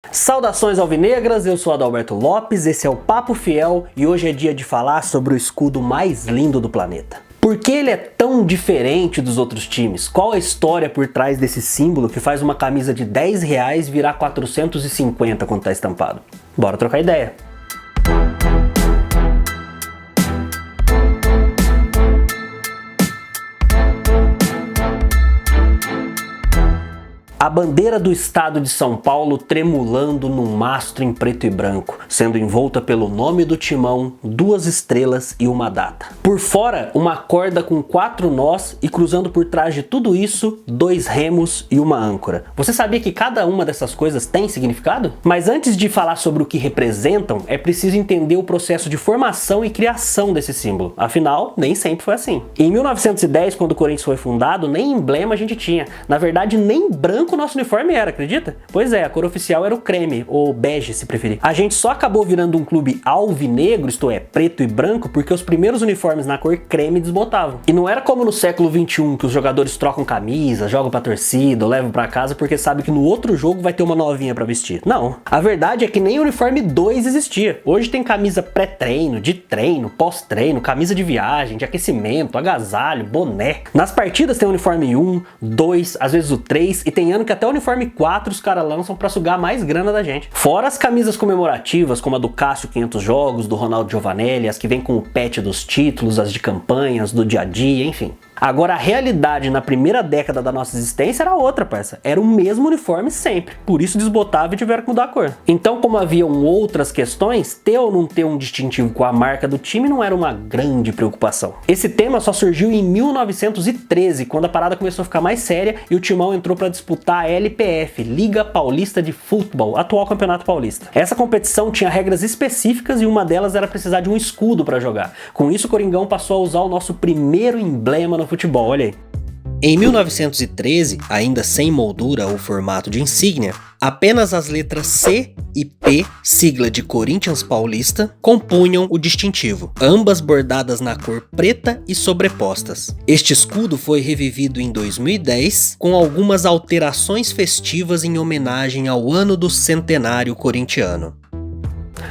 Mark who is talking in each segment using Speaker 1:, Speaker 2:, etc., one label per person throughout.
Speaker 1: Saudações alvinegras, eu sou Adalberto Lopes, esse é o Papo Fiel e hoje é dia de falar sobre o escudo mais lindo do planeta. Por que ele é tão diferente dos outros times? Qual a história por trás desse símbolo que faz uma camisa de R$10 virar 450 quando tá estampado? Bora trocar ideia! A bandeira do estado de São Paulo tremulando num mastro em preto e branco, sendo envolta pelo nome do timão, 2 estrelas e uma data. Por fora, uma corda com 4 nós e cruzando por trás de tudo isso, 2 remos e uma âncora. Você sabia que cada uma dessas coisas tem significado? Mas antes de falar sobre o que representam, é preciso entender o processo de formação e criação desse símbolo. Afinal, nem sempre foi assim. Em 1910, quando o Corinthians foi fundado, nem emblema a gente tinha. Na verdade, nem branco o nosso uniforme era, acredita? Pois é, a cor oficial era o creme, ou bege se preferir. A gente só acabou virando um clube alvinegro, isto é, preto e branco, porque os primeiros uniformes na cor creme desbotavam. E não era como no século XXI, que os jogadores trocam camisa, jogam pra torcida, ou levam pra casa porque sabe que no outro jogo vai ter uma novinha pra vestir. Não. A verdade é que nem o uniforme 2 existia. Hoje tem camisa pré-treino, de treino, pós-treino, camisa de viagem, de aquecimento, agasalho, boné. Nas partidas tem o uniforme 1, 2, às vezes o 3, e tem ano que até o uniforme 4 os caras lançam pra sugar mais grana da gente. Fora as camisas comemorativas, como a do Cássio 500 Jogos, do Ronaldo Giovanelli, as que vem com o patch dos títulos, as de campanhas, do dia a dia, enfim. Agora a realidade na primeira década da nossa existência era outra, parça. Era o mesmo uniforme sempre. Por isso desbotava e tiveram que mudar a cor. Então, como haviam outras questões, ter ou não ter um distintivo com a marca do time não era uma grande preocupação. Esse tema só surgiu em 1913, quando a parada começou a ficar mais séria e o Timão entrou para disputar a LPF, Liga Paulista de Futebol, atual Campeonato Paulista. Essa competição tinha regras específicas e uma delas era precisar de um escudo para jogar. Com isso, o Coringão passou a usar o nosso primeiro emblema no futebol, olha aí. Em 1913, ainda sem moldura ou formato de insígnia, apenas as letras C e P, sigla de Corinthians Paulista, compunham o distintivo, ambas bordadas na cor preta e sobrepostas. Este escudo foi revivido em 2010, com algumas alterações festivas em homenagem ao ano do centenário corintiano.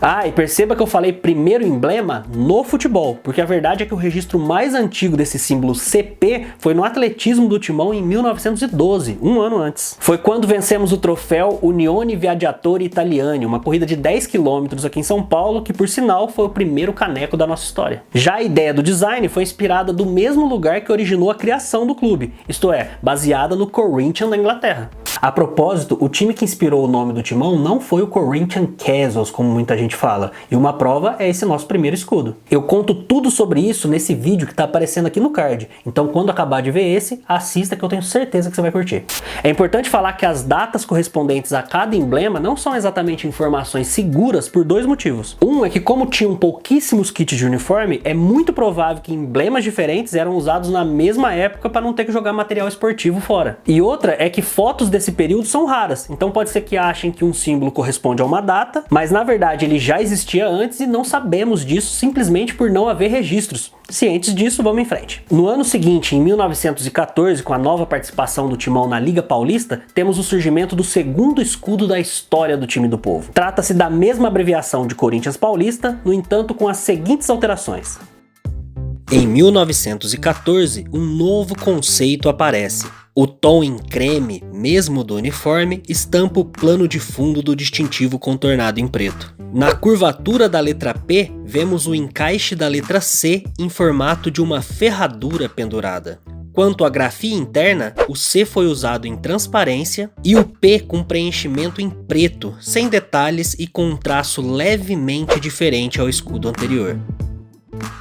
Speaker 1: Ah, e perceba que eu falei primeiro emblema no futebol, porque a verdade é que o registro mais antigo desse símbolo CP foi no atletismo do Timão em 1912, um ano antes. Foi quando vencemos o troféu Unione Viaggiatori Italiani, uma corrida de 10 km aqui em São Paulo, que por sinal foi o primeiro caneco da nossa história. Já a ideia do design foi inspirada do mesmo lugar que originou a criação do clube, isto é, baseada no Corinthians da Inglaterra. A propósito, o time que inspirou o nome do Timão não foi o Corinthians Casuals, como muita gente fala, e uma prova é esse nosso primeiro escudo. Eu conto tudo sobre isso nesse vídeo que tá aparecendo aqui no card, então quando acabar de ver esse, assista que eu tenho certeza que você vai curtir. É importante falar que as datas correspondentes a cada emblema não são exatamente informações seguras por 2 motivos. Um é que como tinham pouquíssimos kits de uniforme, é muito provável que emblemas diferentes eram usados na mesma época para não ter que jogar material esportivo fora. E outra é que fotos desse período são raras, então pode ser que achem que um símbolo corresponde a uma data, mas na verdade ele já existia antes e não sabemos disso simplesmente por não haver registros. Cientes disso, vamos em frente. No ano seguinte, em 1914, com a nova participação do Timão na Liga Paulista, temos o surgimento do segundo escudo da história do time do povo. Trata-se da mesma abreviação de Corinthians Paulista, no entanto com as seguintes alterações. Em 1914, um novo conceito aparece. O tom em creme, mesmo do uniforme, estampa o plano de fundo do distintivo contornado em preto. Na curvatura da letra P, vemos o encaixe da letra C em formato de uma ferradura pendurada. Quanto à grafia interna, o C foi usado em transparência e o P com preenchimento em preto, sem detalhes e com um traço levemente diferente ao escudo anterior.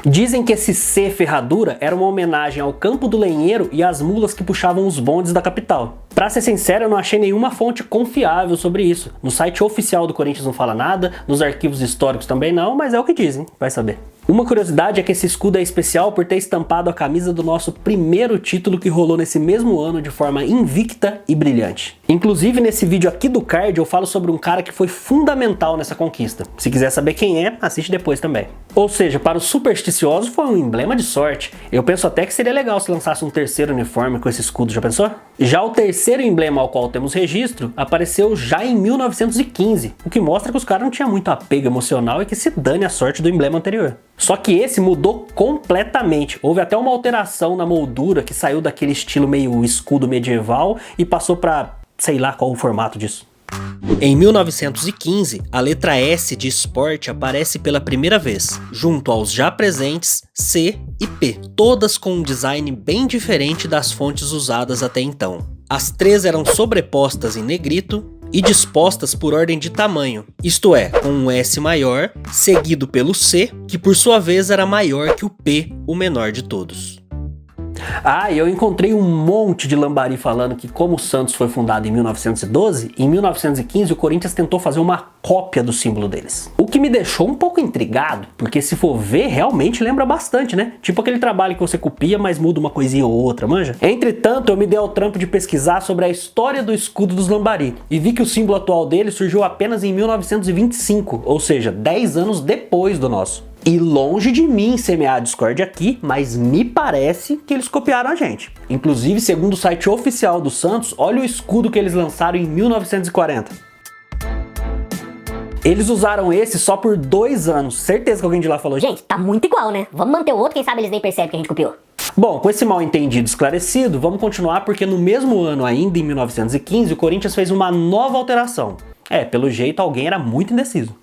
Speaker 1: Dizem que esse C ferradura era uma homenagem ao Campo do Lenheiro e às mulas que puxavam os bondes da capital. Pra ser sincero, eu não achei nenhuma fonte confiável sobre isso. No site oficial do Corinthians não fala nada, nos arquivos históricos também não, mas é o que dizem, vai saber. Uma curiosidade é que esse escudo é especial por ter estampado a camisa do nosso primeiro título que rolou nesse mesmo ano de forma invicta e brilhante. Inclusive nesse vídeo aqui do card eu falo sobre um cara que foi fundamental nessa conquista. Se quiser saber quem é, assiste depois também. Ou seja, para os supersticiosos foi um emblema de sorte. Eu penso até que seria legal se lançasse um terceiro uniforme com esse escudo, já pensou? Já o terceiro emblema ao qual temos registro apareceu já em 1915, o que mostra que os caras não tinham muito apego emocional e que se dane a sorte do emblema anterior. Só que esse mudou completamente, houve até uma alteração na moldura que saiu daquele estilo meio escudo medieval e passou para sei lá qual o formato disso. Em 1915, a letra S de esporte aparece pela primeira vez, junto aos já presentes C e P, todas com um design bem diferente das fontes usadas até então. As três eram sobrepostas em negrito e dispostas por ordem de tamanho, isto é, com um S maior, seguido pelo C, que por sua vez era maior que o P, o menor de todos. Ah, e eu encontrei um monte de lambari falando que como o Santos foi fundado em 1912, em 1915 o Corinthians tentou fazer uma cópia do símbolo deles. O que me deixou um pouco intrigado, porque se for ver, realmente lembra bastante, né? Tipo aquele trabalho que você copia, mas muda uma coisinha ou outra, manja? Entretanto, eu me dei ao trampo de pesquisar sobre a história do escudo dos lambari, e vi que o símbolo atual dele surgiu apenas em 1925, ou seja, 10 anos depois do nosso. E longe de mim semear a discórdia aqui, mas me parece que eles copiaram a gente. Inclusive, segundo o site oficial do Santos, olha o escudo que eles lançaram em 1940. Eles usaram esse só por 2 anos. Certeza que alguém de lá falou:
Speaker 2: gente, tá muito igual, né? Vamos manter o outro, quem sabe eles nem percebem que a gente copiou.
Speaker 1: Bom, com esse mal entendido esclarecido, vamos continuar porque no mesmo ano ainda, em 1915, o Corinthians fez uma nova alteração. Pelo jeito alguém era muito indeciso.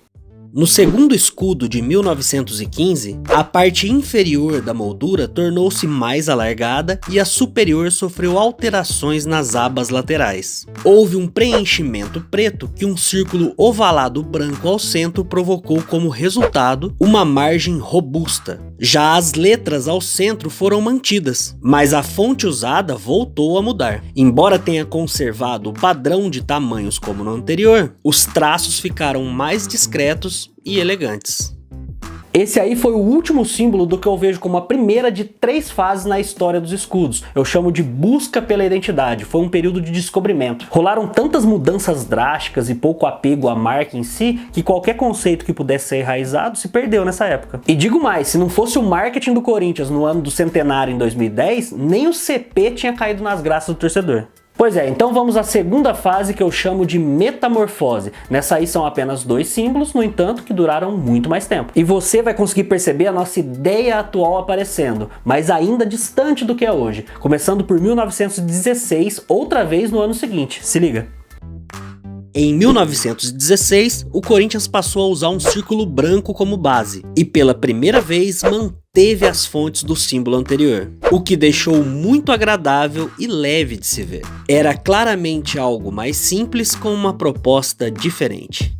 Speaker 1: No segundo escudo de 1915, a parte inferior da moldura tornou-se mais alargada e a superior sofreu alterações nas abas laterais. Houve um preenchimento preto que um círculo ovalado branco ao centro provocou como resultado uma margem robusta. Já as letras ao centro foram mantidas, mas a fonte usada voltou a mudar. Embora tenha conservado o padrão de tamanhos como no anterior, os traços ficaram mais discretos e elegantes. Esse aí foi o último símbolo do que eu vejo como a primeira de 3 fases na história dos escudos. Eu chamo de busca pela identidade, foi um período de descobrimento. Rolaram tantas mudanças drásticas e pouco apego à marca em si, que qualquer conceito que pudesse ser enraizado se perdeu nessa época. E digo mais, se não fosse o marketing do Corinthians no ano do centenário em 2010, nem o CP tinha caído nas graças do torcedor. Pois é, então vamos à segunda fase que eu chamo de metamorfose. Nessa aí são apenas 2 símbolos, no entanto, que duraram muito mais tempo. E você vai conseguir perceber a nossa ideia atual aparecendo, mas ainda distante do que é hoje. Começando por 1916, outra vez no ano seguinte. Se liga. Em 1916, o Corinthians passou a usar um círculo branco como base, e pela primeira vez manteve as fontes do símbolo anterior, o que deixou muito agradável e leve de se ver. Era claramente algo mais simples com uma proposta diferente.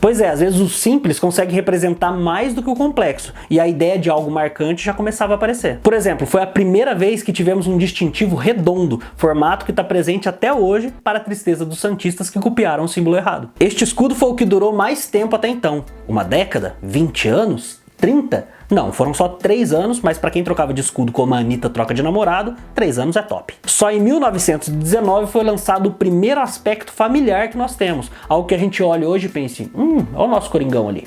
Speaker 1: Pois é, às vezes o simples consegue representar mais do que o complexo, e a ideia de algo marcante já começava a aparecer. Por exemplo, foi a primeira vez que tivemos um distintivo redondo, formato que está presente até hoje, para a tristeza dos santistas que copiaram o símbolo errado. Este escudo foi o que durou mais tempo até então. Uma década? 20 anos? 30? Não, foram só 3 anos, mas para quem trocava de escudo como a Anitta troca de namorado, 3 anos é top. Só em 1919 foi lançado o primeiro aspecto familiar que nós temos, algo que a gente olha hoje e pense, olha o nosso Coringão ali.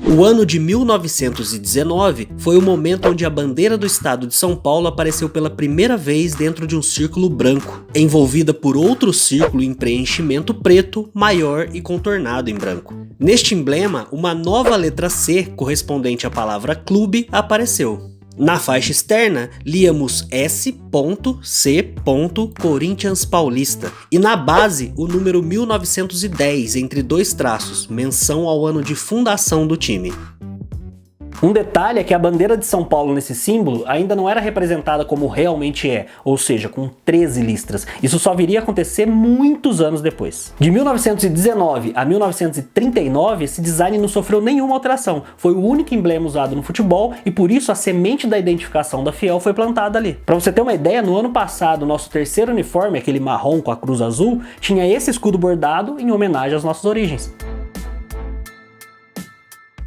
Speaker 1: O ano de 1919 foi o momento onde a bandeira do estado de São Paulo apareceu pela primeira vez dentro de um círculo branco, envolvida por outro círculo em preenchimento preto, maior e contornado em branco. Neste emblema, uma nova letra C, correspondente à palavra clube, apareceu. Na faixa externa, líamos S.C. Corinthians Paulista e na base o número 1910 entre 2 traços, menção ao ano de fundação do time. Um detalhe é que a bandeira de São Paulo nesse símbolo ainda não era representada como realmente é, ou seja, com 13 listras. Isso só viria a acontecer muitos anos depois. De 1919 a 1939, esse design não sofreu nenhuma alteração. Foi o único emblema usado no futebol e por isso a semente da identificação da Fiel foi plantada ali. Para você ter uma ideia, no ano passado, o nosso terceiro uniforme, aquele marrom com a cruz azul, tinha esse escudo bordado em homenagem às nossas origens.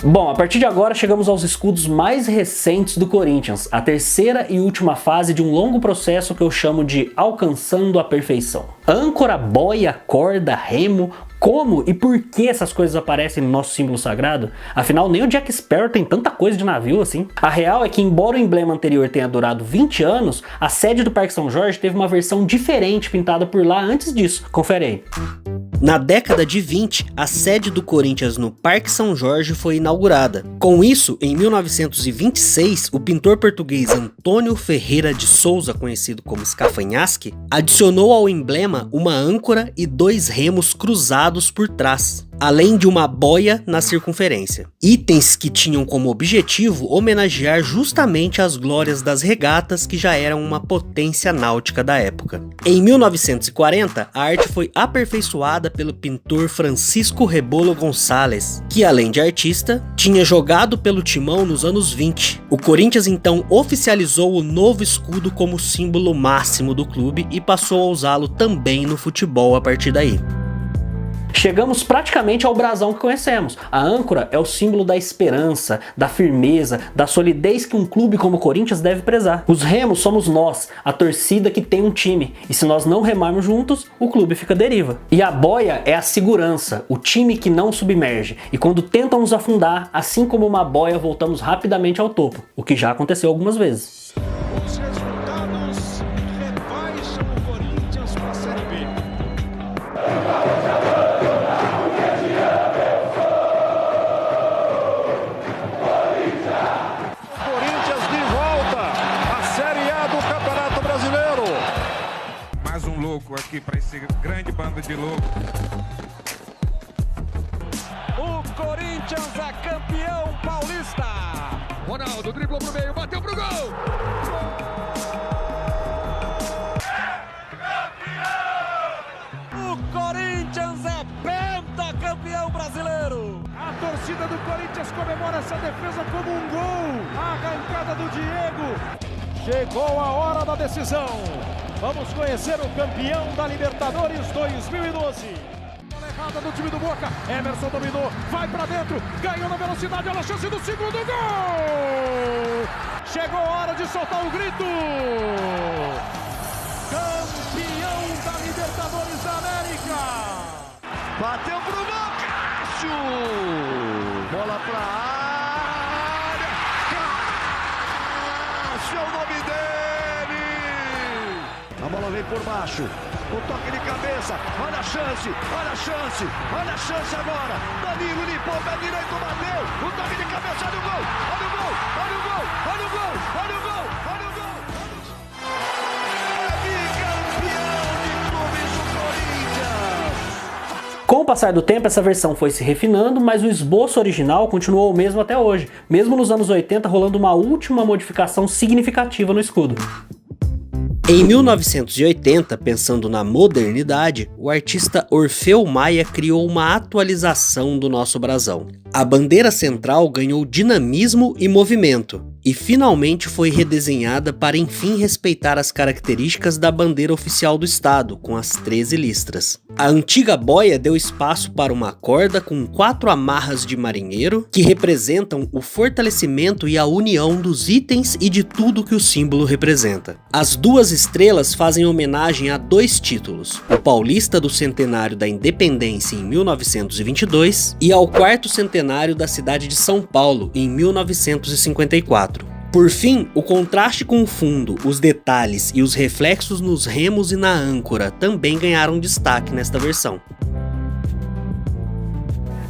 Speaker 1: Bom, a partir de agora chegamos aos escudos mais recentes do Corinthians, a terceira e última fase de um longo processo que eu chamo de alcançando a perfeição. Âncora, boia, corda, remo, Como e por que essas coisas aparecem no nosso símbolo sagrado? Afinal, nem o Jack Sparrow tem tanta coisa de navio assim. A real é que, embora o emblema anterior tenha durado 20 anos, a sede do Parque São Jorge teve uma versão diferente pintada por lá antes disso. Confere aí. Na década de 20, a sede do Corinthians no Parque São Jorge foi inaugurada. Com isso, em 1926, o pintor português Antônio Ferreira de Souza, conhecido como Scafanhaschi, adicionou ao emblema uma âncora e 2 remos cruzados por trás, além de uma boia na circunferência. Itens que tinham como objetivo homenagear justamente as glórias das regatas, que já eram uma potência náutica da época. Em 1940, a arte foi aperfeiçoada pelo pintor Francisco Rebolo Gonçalves, que, além de artista, tinha jogado pelo Timão nos anos 20. O Corinthians então oficializou o novo escudo como símbolo máximo do clube e passou a usá-lo também no futebol a partir daí. Chegamos praticamente ao brasão que conhecemos. A âncora é o símbolo da esperança, da firmeza, da solidez que um clube como o Corinthians deve prezar. Os remos somos nós, a torcida que tem um time, e se nós não remarmos juntos, o clube fica à deriva. E a boia é a segurança, o time que não submerge, e quando tentam nos afundar, assim como uma boia, voltamos rapidamente ao topo, o que já aconteceu algumas vezes.
Speaker 3: Os resultados rebaixam o Corinthians para a Série B. Corinthians de volta à Série A do Campeonato Brasileiro.
Speaker 4: Mais um louco aqui para esse grande bando de loucos.
Speaker 3: O Corinthians é campeão paulista.
Speaker 5: Ronaldo driblou pro meio, bateu pro gol!
Speaker 3: O Corinthians é pentacampeão brasileiro. A torcida do Corinthians comemora essa defesa como um gol. A arrancada do Diego. Chegou a hora da decisão. Vamos conhecer o campeão da Libertadores 2012. Errada do time do Boca. Emerson dominou, vai pra dentro, ganhou na velocidade, olha a chance do segundo gol! Chegou a hora de soltar o grito! Campeão da Libertadores da América! Bateu pro gol, Cássio! Bola pra área! Cássio é o nome dele! A bola vem por baixo. O toque de cabeça, olha a chance, olha a chance, olha a chance agora. Danilo limpou, pé direito, bateu. O toque de cabeça, olha o gol, olha o gol, olha o gol, olha o gol, olha o gol, olha o gol. É bicampeão de clubes do Corinthians.
Speaker 1: Com o passar do tempo, essa versão foi se refinando, mas o esboço original continuou o mesmo até hoje, mesmo nos anos 80 rolando uma última modificação significativa no escudo. Em 1980, pensando na modernidade, o artista Orfeu Maia criou uma atualização do nosso brasão. A bandeira central ganhou dinamismo e movimento, e finalmente foi redesenhada para enfim respeitar as características da bandeira oficial do estado, com as 13 listras. A antiga boia deu espaço para uma corda com 4 amarras de marinheiro, que representam o fortalecimento e a união dos itens e de tudo que o símbolo representa. As 2 estrelas fazem homenagem a 2 títulos, o Paulista do Centenário da Independência em 1922 e ao 4º centenário da cidade de São Paulo em 1954. Por fim, o contraste com o fundo, os detalhes e os reflexos nos remos e na âncora também ganharam destaque nesta versão.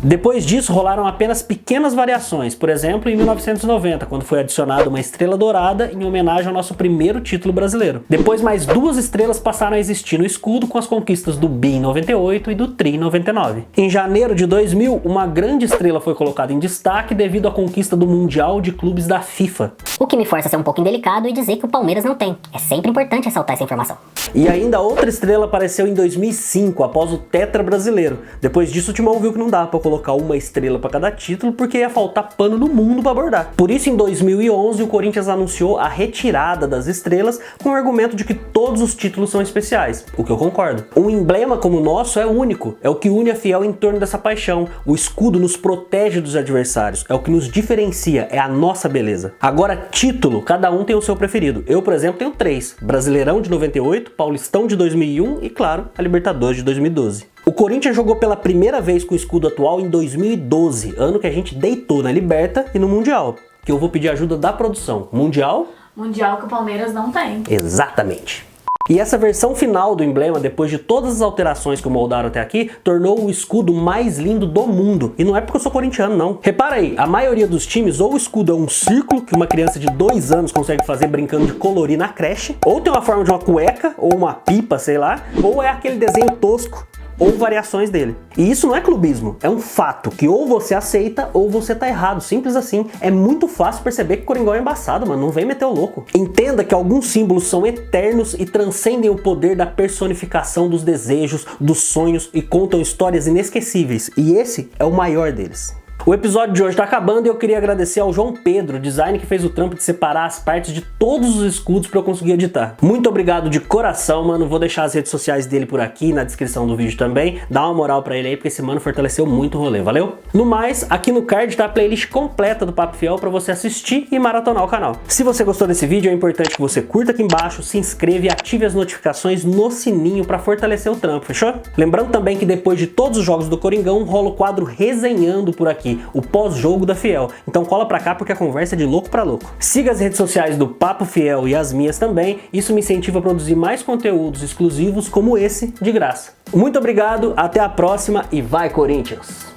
Speaker 1: Depois disso, rolaram apenas pequenas variações, por exemplo, em 1990, quando foi adicionada uma estrela dourada em homenagem ao nosso primeiro título brasileiro. Depois, mais 2 estrelas passaram a existir no escudo com as conquistas do Bi em 98 e do Tri em 99. Em janeiro de 2000, uma grande estrela foi colocada em destaque devido à conquista do Mundial de Clubes da FIFA.
Speaker 2: O que me força a ser um pouco indelicado e dizer que o Palmeiras não tem. É sempre importante ressaltar essa informação.
Speaker 1: E ainda outra estrela apareceu em 2005, após o Tetra brasileiro. Depois disso, o Timão viu que não dá pra colocar uma estrela para cada título, porque ia faltar pano no mundo para abordar. Por isso, em 2011, o Corinthians anunciou a retirada das estrelas com o argumento de que todos os títulos são especiais, o que eu concordo. Um emblema como o nosso é único, é o que une a fiel em torno dessa paixão. O escudo nos protege dos adversários, é o que nos diferencia, é a nossa beleza. Agora, título, cada um tem o seu preferido. Eu, por exemplo, tenho 3: Brasileirão de 98, Paulistão de 2001 e, claro, a Libertadores de 2012. O Corinthians jogou pela primeira vez com o escudo atual em 2012, ano que a gente deitou na Liberta e no Mundial, que eu vou pedir ajuda da produção. Mundial?
Speaker 6: Mundial que o Palmeiras não tem.
Speaker 1: Exatamente. E essa versão final do emblema, depois de todas as alterações que moldaram até aqui, tornou o escudo mais lindo do mundo. E não é porque eu sou corintiano, não. Repara aí, a maioria dos times, ou o escudo é um círculo, que uma criança de 2 anos consegue fazer brincando de colorir na creche, ou tem uma forma de uma cueca, ou uma pipa, sei lá, ou é aquele desenho tosco, ou variações dele. E isso não é clubismo, é um fato que ou você aceita ou você tá errado, simples assim. É muito fácil perceber que o Coringão é embaçado, mano, não vem meter o louco. Entenda que alguns símbolos são eternos e transcendem o poder da personificação dos desejos, dos sonhos e contam histórias inesquecíveis, e esse é o maior deles. O episódio de hoje tá acabando e eu queria agradecer ao João Pedro, design que fez o trampo de separar as partes de todos os escudos para eu conseguir editar. Muito obrigado de coração, mano. Vou deixar as redes sociais dele por aqui na descrição do vídeo também. Dá uma moral pra ele aí, porque esse mano fortaleceu muito o rolê, valeu? No mais, aqui no card tá a playlist completa do Papo Fiel para você assistir e maratonar o canal. Se você gostou desse vídeo, é importante que você curta aqui embaixo, se inscreva e ative as notificações no sininho para fortalecer o trampo, fechou? Lembrando também que depois de todos os jogos do Coringão, rola o quadro Resenhando por aqui, o pós-jogo da Fiel. Então cola pra cá porque a conversa é de louco pra louco. Siga as redes sociais do Papo Fiel e as minhas também, isso me incentiva a produzir mais conteúdos exclusivos como esse de graça. Muito obrigado, até a próxima e vai Corinthians!